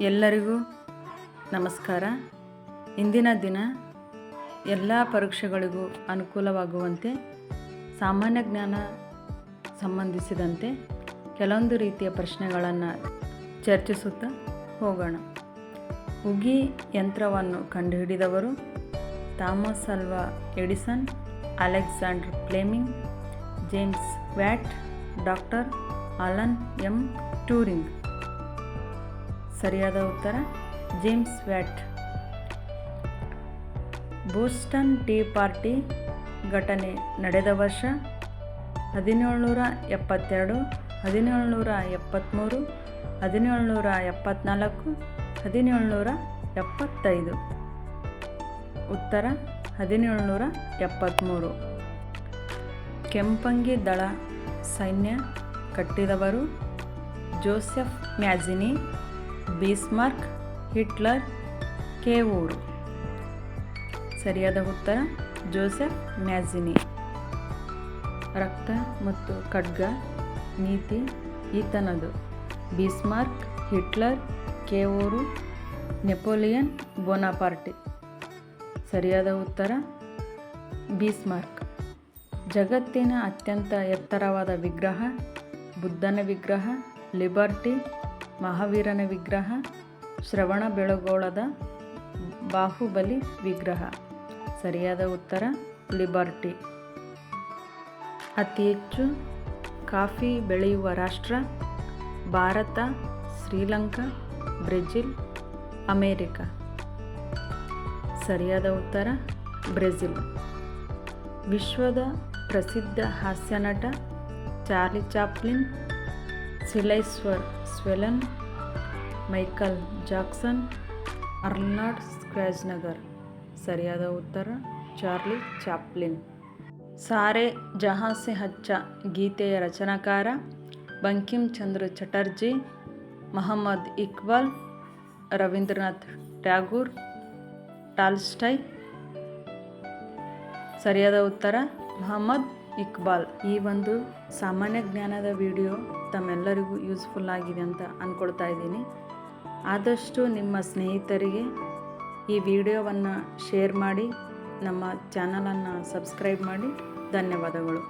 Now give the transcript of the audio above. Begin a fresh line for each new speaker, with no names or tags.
ಎಲ್ಲರಿಗೂ ನಮಸ್ಕಾರ. ಇಂದಿನ ದಿನ ಎಲ್ಲ ಪರೀಕ್ಷೆಗಳಿಗೂ ಅನುಕೂಲವಾಗುವಂತೆ ಸಾಮಾನ್ಯ ಜ್ಞಾನ ಸಂಬಂಧಿಸಿದಂತೆ ಕೆಲವೊಂದು ರೀತಿಯ ಪ್ರಶ್ನೆಗಳನ್ನು ಚರ್ಚಿಸುತ್ತಾ ಹೋಗೋಣ. ಉಗಿ ಯಂತ್ರವನ್ನು ಕಂಡುಹಿಡಿದವರು Thomas Alva Edison, Alexander Fleming, James Watt, doctor Alan M Turing. ಸರಿಯಾದ ಉತ್ತರ James Watt. Boston tea party ಘಟನೆ ನಡೆದ ವರ್ಷ 1772, 1773, 1774, 1775. ಉತ್ತರ 1773. ಕೆಂಪಂಗಿ ದಳ ಸೈನ್ಯ ಕಟ್ಟಿದವರು Joseph Mazzini, Bismarck, Hitler, Cavour. ಸರಿಯಾದ ಉತ್ತರ ಜೋಸೆಫ್ ಮ್ಯಾಜಿನಿ. ರಕ್ತ ಮತ್ತು ಖಡ್ಗ ನೀತಿ ಈತನದು. Bismarck, Hitler, Cavour, Napoleon Bonaparte. ಸರಿಯಾದ ಉತ್ತರ ಬಿಸ್ಮಾರ್ಕ್. ಜಗತ್ತಿನ ಅತ್ಯಂತ ಎತ್ತರವಾದ ವಿಗ್ರಹ ಬುದ್ಧನ ವಿಗ್ರಹ, ಲಿಬರ್ಟಿ, ಮಹಾವೀರನ ವಿಗ್ರಹ, ಶ್ರವಣಬೆಳಗೊಳದ ಬಾಹುಬಲಿ ವಿಗ್ರಹ. ಸರಿಯಾದ ಉತ್ತರ ಲಿಬರ್ಟಿ. ಅತಿ ಹೆಚ್ಚು ಕಾಫಿ ಬೆಳೆಯುವ ರಾಷ್ಟ್ರ ಭಾರತ, ಶ್ರೀಲಂಕಾ, ಬ್ರೆಜಿಲ್, ಅಮೇರಿಕ. ಸರಿಯಾದ ಉತ್ತರ ಬ್ರೆಜಿಲ್. ವಿಶ್ವದ ಪ್ರಸಿದ್ಧ ಹಾಸ್ಯನಟ Charlie Chaplin, Sylvester Stallone, Michael Jackson, Arnold Schwarzenegger. ಸರಿಯಾದ ಉತ್ತರ ಚಾರ್ಲಿ ಚಾಪ್ಲಿನ್. ಸಾರೆ ಜಹಾಂ ಸೆ ಅಚ್ಚಾ ಗೀತೆಯ ರಚನಾಕಾರ ಬಂಕಿಂ ಚಂದ್ರ ಚಟರ್ಜಿ, ಮೊಹಮ್ಮದ್ ಇಕ್ಬಾಲ್, ರವೀಂದ್ರನಾಥ್ ಟ್ಯಾಗೂರ್, ಟಾಲ್ಸ್ಟಾಯ್. ಸರಿಯಾದ ಉತ್ತರ ಮೊಹಮ್ಮದ್ ಇಕ್ಬಾಲ್. ಈ ಒಂದು ಸಾಮಾನ್ಯ ಜ್ಞಾನದ ವಿಡಿಯೋ ತಮ್ಮೆಲ್ಲರಿಗೂ ಯೂಸ್ಫುಲ್ ಆಗಿದೆ ಅಂತ ಅಂದ್ಕೊಳ್ತಾ ಇದ್ದೀನಿ. ಆದಷ್ಟು ನಿಮ್ಮ ಸ್ನೇಹಿತರಿಗೆ ಈ ವಿಡಿಯೋವನ್ನು ಶೇರ್ ಮಾಡಿ, ನಮ್ಮ ಚಾನಲನ್ನು ಸಬ್ಸ್ಕ್ರೈಬ್ ಮಾಡಿ. ಧನ್ಯವಾದಗಳು.